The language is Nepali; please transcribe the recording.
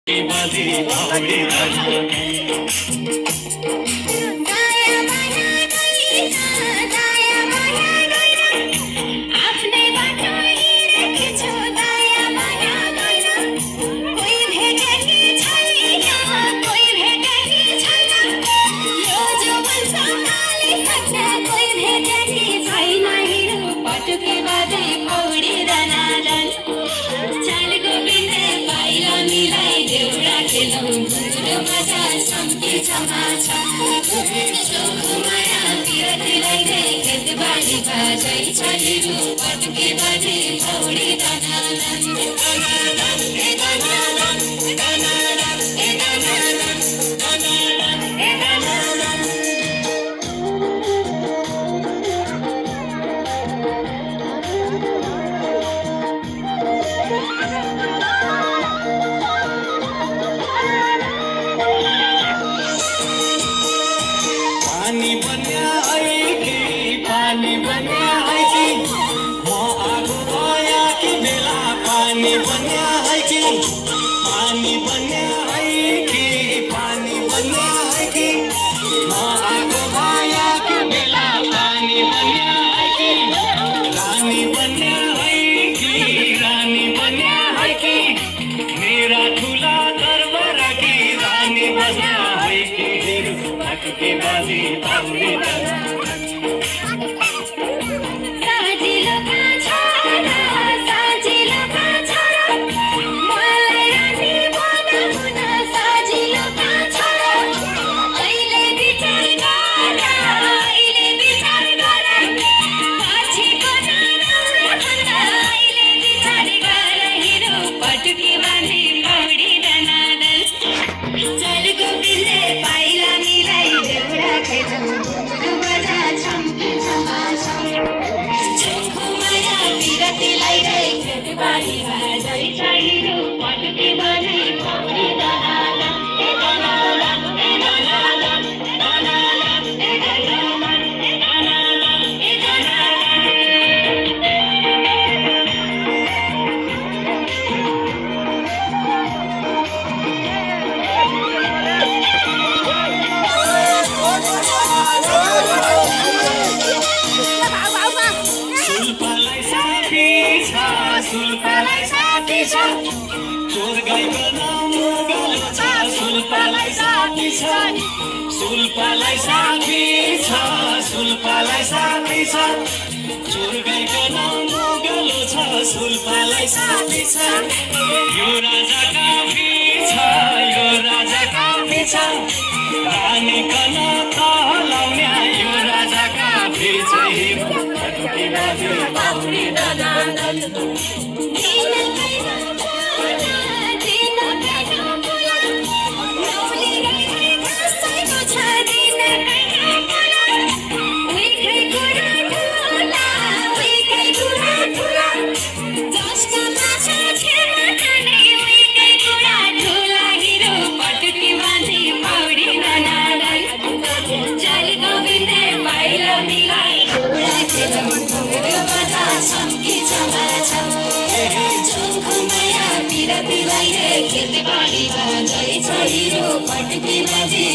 बाजे पौडी पानी बन्या पानी बन्या म आगो गया कि बेला पानी बन्या पानी बन्या पानी बन्या म आगो गया कि बेला पानी बन्या रानी बन्या रानी बन्या मेरा ठुला दरबार की रानी बन्या के बाजी पौडी सुल्पालाई साथी छ चोर गाईको नाम गालो छ सुल्पालाई साथी छ सुल्पालाई साथी छ सुल्पालाई साथी छ चोर गाईको नाम गालो छ सुल्पालाई साथी छ यो राजा काफी छ यो राजा काफी छ रानी कन कहलाउने यो राजा काफी छ पौडी खेतीबारी पटकी बाजी